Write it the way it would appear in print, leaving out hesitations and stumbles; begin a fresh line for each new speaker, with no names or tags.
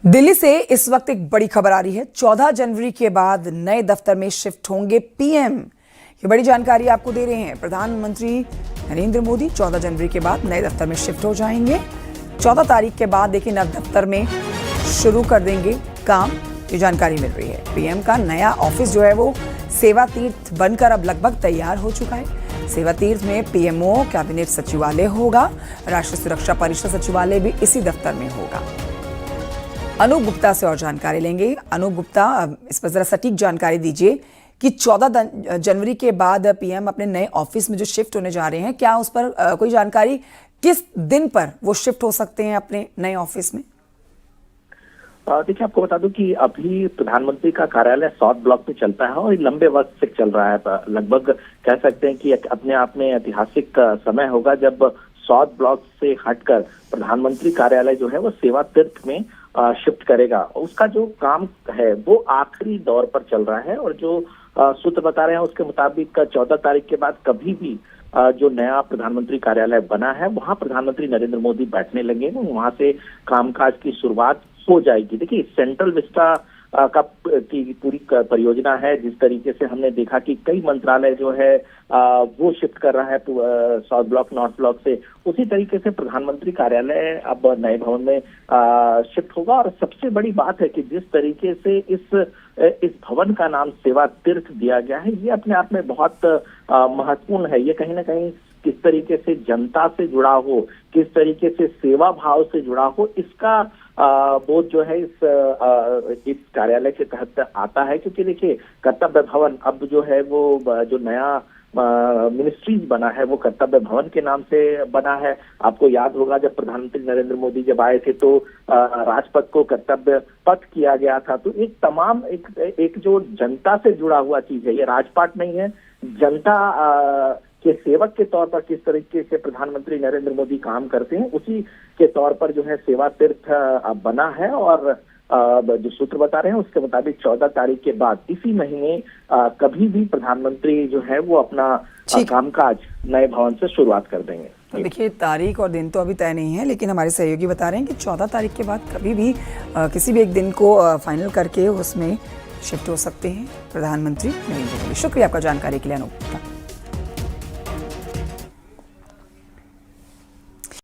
दिल्ली से इस वक्त एक बड़ी खबर आ रही है। 14 जनवरी के बाद नए दफ्तर में शिफ्ट होंगे पीएम। ये बड़ी जानकारी आपको दे रहे हैं प्रधानमंत्री नरेंद्र मोदी। 14 जनवरी के बाद नए दफ्तर में शिफ्ट हो जाएंगे। 14 तारीख के बाद देखिए नए दफ्तर में शुरू कर देंगे काम। ये जानकारी मिल रही है। पीएम का नया ऑफिस जो है वो सेवा तीर्थ बनकर अब लगभग तैयार हो चुका है। सेवा तीर्थ में पीएमओ कैबिनेट सचिवालय होगा। राष्ट्रीय सुरक्षा परिषद सचिवालय भी इसी दफ्तर में होगा। अनूप गुप्ता से और जानकारी लेंगे। अनूप गुप्ता, इस पर जरा सटीक जानकारी दीजिए कि 14 जनवरी के बाद पीएम अपने नए ऑफिस में जो शिफ्ट होने जा रहे हैं, क्या उस पर कोई जानकारी, किस दिन पर वो शिफ्ट हो सकते हैं अपने नए ऑफिस में?
देखिए, आपको बता दूं कि अभी प्रधानमंत्री का कार्यालय साउथ ब्लॉक में चलता है और लंबे वक्त से चल रहा है। लगभग कह सकते हैं कि अपने आप में ऐतिहासिक समय होगा जब साउथ ब्लॉक से हटकर प्रधानमंत्री कार्यालय जो है वो सेवा तीर्थ में शिफ्ट करेगा। उसका जो काम है वो आखिरी दौर पर चल रहा है और जो सूत्र बता रहे हैं उसके मुताबिक 14 तारीख के बाद कभी भी जो नया प्रधानमंत्री कार्यालय बना है वहां प्रधानमंत्री नरेंद्र मोदी बैठने लगे, वहां से कामकाज की शुरुआत हो जाएगी। देखिए, सेंट्रल विस्टा की पूरी परियोजना है। जिस तरीके से हमने देखा कि कई मंत्रालय जो है वो शिफ्ट कर रहा है साउथ ब्लॉक नॉर्थ ब्लॉक से, उसी तरीके से प्रधानमंत्री कार्यालय अब नए भवन में शिफ्ट होगा। और सबसे बड़ी बात है कि जिस तरीके से इस भवन का नाम सेवा तीर्थ दिया गया है, ये अपने आप में बहुत महत्वपूर्ण है। ये कहीं ना कहीं किस तरीके से जनता से जुड़ा हो, किस तरीके से सेवा भाव से जुड़ा हो, इसका बोध जो है इस कार्यालय के तहत आता है। क्योंकि देखिए, कर्तव्य भवन अब जो है वो जो नया मिनिस्ट्रीज बना है वो कर्तव्य भवन के नाम से बना है। आपको याद होगा जब प्रधानमंत्री नरेंद्र मोदी जब आए थे तो राजपथ को कर्तव्य पथ किया गया था। तो एक जो जनता से जुड़ा हुआ चीज है, ये राजपाट नहीं है। जनता के सेवक के तौर पर किस तरीके से प्रधानमंत्री नरेंद्र मोदी काम करते हैं, उसी के तौर पर जो है सेवा तीर्थ बना है। और जो सूत्र बता रहे हैं उसके मुताबिक 14 तारीख के बाद इसी महीने कभी भी प्रधानमंत्री जो है वो अपना कामकाज नए भवन से शुरुआत कर देंगे।
देखिए, तारीख और दिन तो अभी तय नहीं है, लेकिन हमारे सहयोगी बता रहे हैं कि 14 तारीख के बाद कभी भी किसी भी एक दिन को फाइनल करके उसमें शिफ्ट हो सकते हैं प्रधानमंत्री नरेंद्र मोदी। शुक्रिया आपका जानकारी के लिए अनूप।